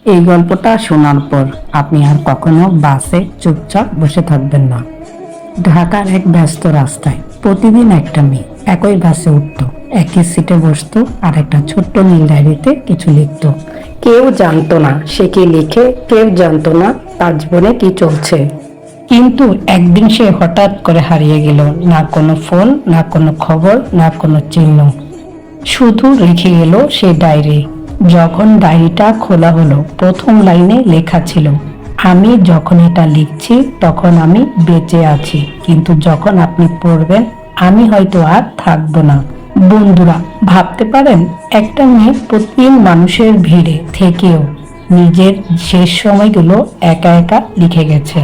এই গল্পটা শোনার পর আপনি আর কখনো বাসে চুপচাপ বসে থাকবেন না। ঢাকার এক ব্যস্ত রাস্তায় প্রতিদিন একটা মেয়ে একই বাসে উঠত, একই সিটে বসতো আর একটা ছোট্ট নীল ডায়েরিতে কিছু লিখতো। কেউ জানতো না সে কি লিখে, কেউ জানতো না তার জীবনে কি চলছে। কিন্তু একদিন সে হঠাৎ করে হারিয়ে গেল, না কোনো ফোন, না কোনো খবর, না কোনো চিহ্ন, শুধু রেখে গেল সে ডায়েরি। যখন ডায়েরিটা খোলা হলো, প্রথম লাইনে লেখা ছিল, আমি যখন এটা লিখছি তখন আমি বেঁচে আছি, কিন্তু যখন আপনি পড়বেন আমি হয়তো আর থাকবো না। বন্ধুরা, ভাবতে পারেন একটা মেয়ে প্রতিদিন মানুষের ভিড়ে থেকেও নিজের শেষ সময়গুলো একা একা লিখে গেছে।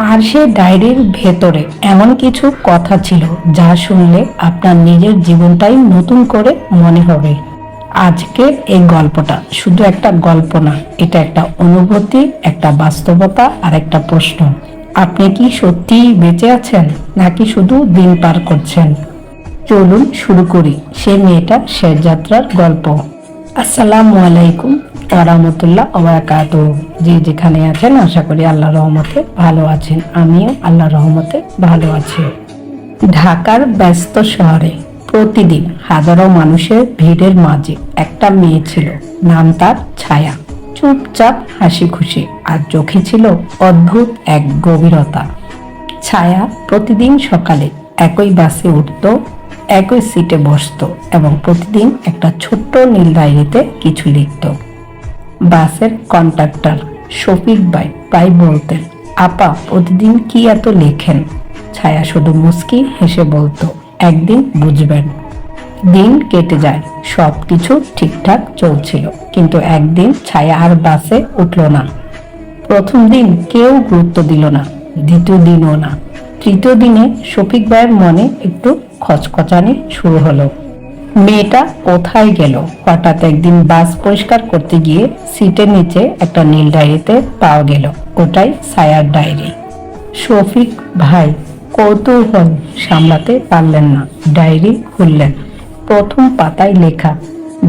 আর সে ডায়েরির ভেতরে এমন কিছু কথা ছিল যা শুনলে আপনার নিজের জীবনটাই নতুন করে মনে হবে। আজকের এই গল্পটা শুধু একটা গল্প না, এটা একটা অনুভূতি, একটা বাস্তবতা আর একটা প্রশ্ন। আপনি কি সত্যিই বেঁচে আছেন, নাকি শুধু দিন পার করছেন? চলুন শুরু করি সে মেয়েটার শেষ যাত্রার গল্প। আসসালামু আলাইকুম ওয়া রাহমাতুল্লাহ ওয়া বারাকাতুহু। যে যেখানে আছেন আশা করি আল্লাহর রহমতে ভালো আছেন। আমিও আল্লাহর রহমতে ভালো আছি। ঢাকার ব্যস্ত শহরে প্রতিদিন হাজারো মানুষের ভিড়ের মাঝে একটা মেয়ে ছিল, নাম তার ছায়া। চুপচাপ, হাসি খুশি, আর চোখে ছিল অদ্ভুত এক গভীরতা। ছায়া প্রতিদিন সকালে একই বাসে উঠত, একই সিটে বসতো এবং প্রতিদিন একটা ছোট্ট নীল ডায়েরিতে কিছু লিখত। বাসের কন্ডাক্টর শফিক ভাই প্রায় বলতেন, আপা প্রতিদিন কি এত লেখেন? ছায়া শুধু মুস্কি হেসে বলতো, একদিন বুঝবেন। দিন কেটে যায়, সবকিছু ঠিকঠাক চলছিল, কিন্তু একদিন ছায়া আর বাসে উঠল না। প্রথম দিন কেউ গুরুত্ব দিল না, দ্বিতীয় দিনও না, তৃতীয় দিনে শফিক ভাইয়ের মনে একটু খচখচানি শুরু হলো। মেয়েটা কোথায় গেল? হঠাৎ একদিন বাস পরিষ্কার করতে গিয়ে সিটের নিচে একটা নীল ডায়েরিতে পাওয়া গেল। ওটাই ছায়ার ডায়েরি। শফিক ভাই কৌতূহল সামলাতে পারলেন না, ডায়েরি খুললেন। প্রথম পাতায় লেখা,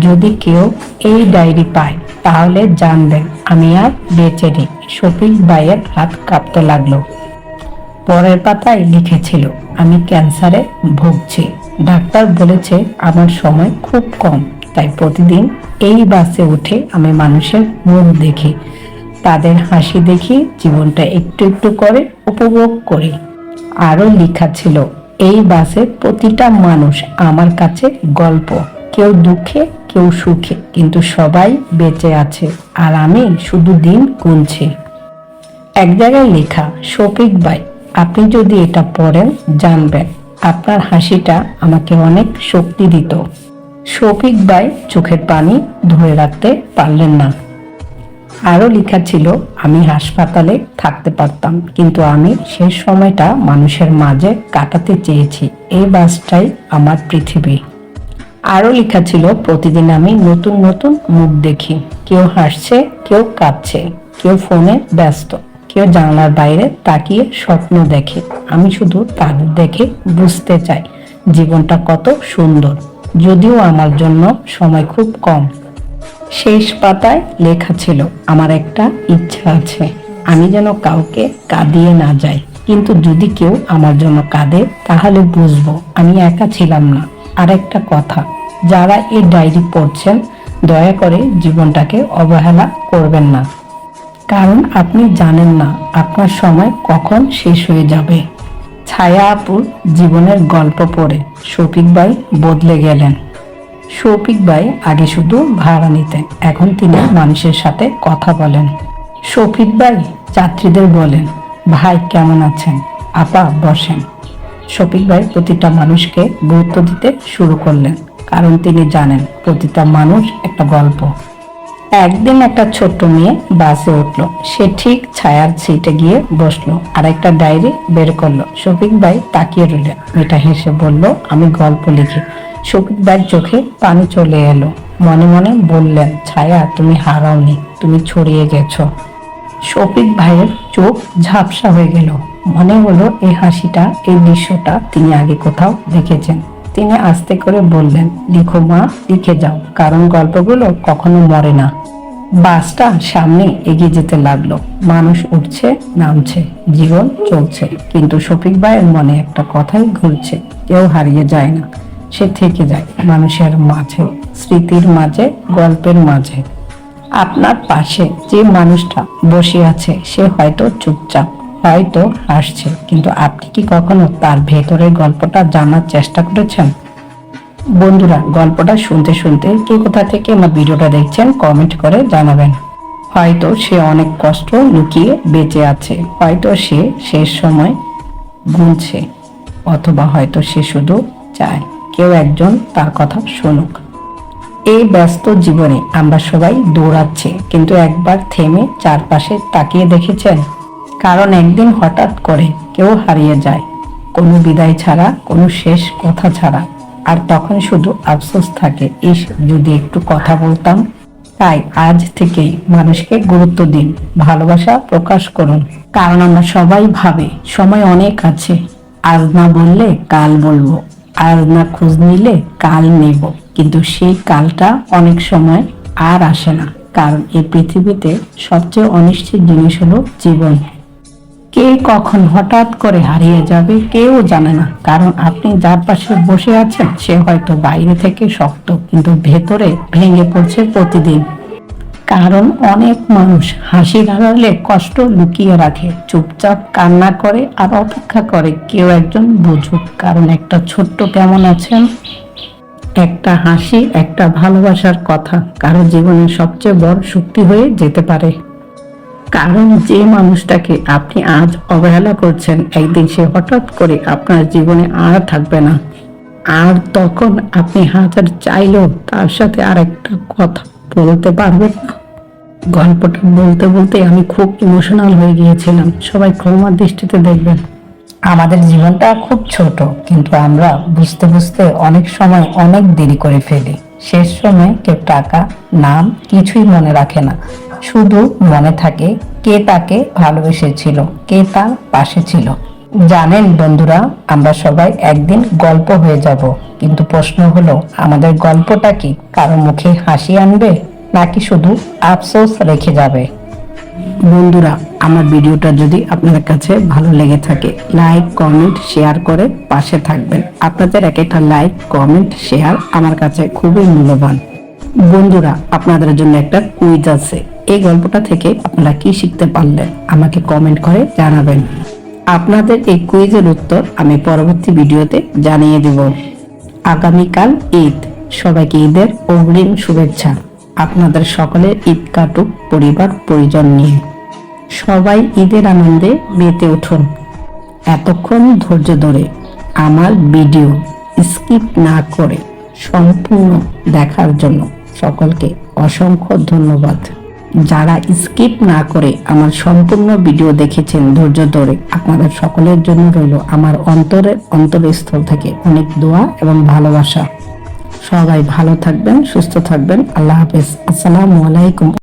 যদি কেউ এই ডায়েরি পায় তাহলে জানবেন আমি আর বেঁচে নেই। শফিক ভাইয়ের হাত কাঁপতে লাগলো। পরের পাতায় লিখেছিল, আমি ক্যান্সারে ভুগছি, ডাক্তার বলেছে আমার সময় খুব কম, তাই প্রতিদিন এই বাসে উঠে আমি মানুষের মুখ দেখি, তাদের হাসি দেখি, জীবনটা একটু একটু করে উপভোগ করি। আরো লেখা ছিল, এই বাসে প্রতিটা মানুষ আমার কাছে গল্প, কেউ দুঃখে কেউ সুখে, কিন্তু সবাই বেঁচে আছে আর আমি শুধু দিন গুনছি। এক জায়গায় লেখা, শফিক ভাই আপনি যদি এটা পড়েন জানবেন আপনার হাসিটা আমাকে অনেক শক্তি দিত। শফিক ভাই চোখের পানি ধরে রাখতে পারলেন না। আরো লেখা ছিল, আমি হাসপাতালে থাকতে পারতাম, কিন্তু আমি শেষ সময়টা মানুষের মাঝে কাটাতে চেয়েছি, এই বাসটাই আমার পৃথিবী। আরো লেখা ছিল, প্রতিদিন আমি নতুন নতুন মুখ দেখি, কেউ হাসছে, কেউ কাঁদছে, কেউ ফোনে ব্যস্ত, কেউ জানলার বাইরে তাকিয়ে স্বপ্ন দেখে, আমি শুধু তাদের দেখে বুঝতে চাই জীবনটা কত সুন্দর, যদিও আমার জন্য সময় খুব কম। শেষ পাতায় লেখা ছিল, আমার একটা ইচ্ছা আছে, আমি যেন কাউকে কাঁদিয়ে না যাই, কিন্তু যদি কেউ আমার জন্য কাঁদে তাহলে বুঝবো আমি একা ছিলাম না। আর একটা কথা, যারা এই ডায়েরি পড়ছেন দয়া করে জীবনটাকে অবহেলা করবেন না, কারণ আপনি জানেন না আপনার সময় কখন শেষ হয়ে যাবে। ছায়া আপুর জীবনের গল্প পড়ে শফিক ভাই বদলে গেলেন। শফিক ভাই আগে শুধু ভাড়া নিতেন, এখন তিনি মানুষের সাথে কথা বলেন। শফিক ভাই যাত্রীদের বলেন, ভাই কেমন আছেন, আপা বসেন। শফিক ভাই প্রতিটা মানুষকে গুরুত্ব দিতে শুরু করলেন, কারণ তিনি জানেন প্রতিটা মানুষ একটা গল্প। একদিন একটা ছোট্ট মেয়ে বাসে উঠলো, সে ঠিক ছায়ার সিটে গিয়ে বসলো আর একটা ডায়েরি বের করলো। শফিক ভাই তাকিয়ে রইলেন, মেয়েটা হেসে বলল, আমি গল্প লিখি। শফিক ভাইয়ের চোখে পানি চলে এলো, মনে মনে বললেন, ছায়া তুমি হারাওনি, তুমি ছড়িয়ে গেছো। শফিক ভাইয়ের চোখ ঝাপসা হয়ে গেল, মনে হলো এই হাসিটা, এই দৃশ্যটা তিনি আগে কোথাও দেখেছেন। তিনি আস্তে করে বললেন, লিখো মা, লিখে যাও, কারণ গল্পগুলো কখনো মরে না। বাসটা সামনে এগিয়ে যেতে লাগলো, মানুষ উঠছে নামছে, জীবন চলছে, কিন্তু শফিক ভাইয়ের মনে একটা কথাই ঘুরছে, কেউ হারিয়ে যায় না, সে থেকে যায় মানুষের মাঝে, স্মৃতির মাঝে, গল্পের মাঝে। আপনার পাশে যে মানুষটা বসে আছে সে হয়তো চুপচাপ, হয়তো হাসছে, কিন্তু আপনি কি কখনো তার ভেতরের গল্পটা জানার চেষ্টা করেছেন? বন্ধুরা, গল্পটা শুনতে শুনতে কে কোথা থেকে আমার ভিডিওটা দেখছেন কমেন্ট করে জানাবেন। হয়তো সে অনেক কষ্ট লুকিয়ে বেঁচে আছে, হয়তো সে শেষ সময় গুনছে, অথবা হয়তো সে শুধু চায় কেউ একজন তার কথা শুনুক। এই ব্যস্ত জীবনে আমরা সবাই দৌড়াচ্ছি, কিন্তু একবার থেমে চারপাশে তাকিয়ে দেখেছেন? কারণ একদিন হঠাৎ করে কেউ হারিয়ে যায়, কোনো বিদায় ছাড়া, কোনো শেষ কথা ছাড়া, আর তখন শুধু আফসোস থাকে, ইস যদি একটু কথা বলতাম। তাই আজ থেকেই মানুষকে গুরুত্ব দিন, ভালোবাসা প্রকাশ করুন, কারণ আমরা সবাই ভাবে সময় অনেক আছে, আজ না বললে কাল বলবো, আজ না খোঁজ নিলে কাল নেব, কিন্তু সেই কালটা অনেক সময় আর আসে না, কারণ এই পৃথিবীতে সবচেয়ে অনিশ্চিত জিনিস হলো জীবন। কে কখন হঠাৎ করে হারিয়ে যাবে কেউ জানে না, কারণ আপনি যার পাশে বসে আছেন সে হয়তো বাইরে থেকে শক্ত, কিন্তু ভেতরে ভেঙে পড়ছে প্রতিদিন। কারণ অনেক মানুষ হাসির আড়ালে কষ্ট লুকিয়ে রাখে, চুপচাপ কান্না করে আর অপেক্ষা করে কেউ একজন বুঝুক। কারণ একটা ছোট্ট কেমন আছেন, একটা হাসি, একটা ভালোবাসার কথা কারো জীবনের সবচেয়ে বড় শক্তি হয়ে যেতে পারে। কারণ যে মানুষটাকে আপনি আজ অবহেলা করছেন, একদিন সে হঠাৎ করে আপনার জীবনে আর থাকবে না, আর তখন আপনি হাজার চাইলেও তার সাথে আর একটা কথা বলতে পারবেন না। গল্পটা বলতে বলতে আমি খুব ইমোশনাল হয়ে গিয়েছিলাম, সবাই ক্ষমার দৃষ্টিতে দেখবেন। আমাদের জীবনটা খুব ছোট, কিন্তু আমরা বুঝতে বুঝতে অনেক সময় অনেক দেরি করে ফেলি। শেষ সময় কেউ টাকা, নাম কিছুই মনে রাখে না, শুধু মনে থাকে কে তাকে ভালোবেসেছিল, কে তার পাশে ছিল। জানেন বন্ধুরা, আমরা সবাই একদিন গল্প হয়ে যাব, কিন্তু প্রশ্ন হলো আমাদের গল্পটা কি কারো মুখে হাসি আনবে, নাকি শুধু আফসোস রেখে যাবে? বন্ধুরা, আমার ভিডিওটা যদি আপনাদের কাছে ভালো লেগে থাকে, লাইক কমেন্ট শেয়ার করে পাশে থাকবেন। আপনাদের এক একটা লাইক কমেন্ট শেয়ার আমার কাছে খুবই মূল্যবান। বন্ধুরা, আপনাদের জন্য একটা কুইজ আছে, এই গল্পটা থেকে আপনারা কি শিখতে পারলেন আমাকে কমেন্ট করে জানাবেন। আপনাদের এই কুইজের উত্তর আমি পরবর্তী ভিডিওতে জানিয়ে দেব। আগামীকাল ঈদ, সবাইকে ঈদের অগ্রিম শুভেচ্ছা। আপনাদের সকলের ঈদ কাটুক পরিবার পরিজন নিয়ে। সবাই ঈদের আনন্দে মেতে উঠুন। এতক্ষণ ধৈর্য ধরে আমার ভিডিও স্কিপ না করে সম্পূর্ণ দেখার জন্য সকলকে অসংখ্য ধন্যবাদ। যারা স্কিপ না করে আমার সম্পূর্ণ ভিডিও দেখেছেন ধৈর্য ধরে, আপনাদের সকলের জন্য রইল আমার অন্তরস্থল থেকে অনেক দোয়া এবং ভালোবাসা। সবাই ভালো থাকবেন, সুস্থ থাকবেন। আল্লাহ হাফেজ। আসসালামু আলাইকুম।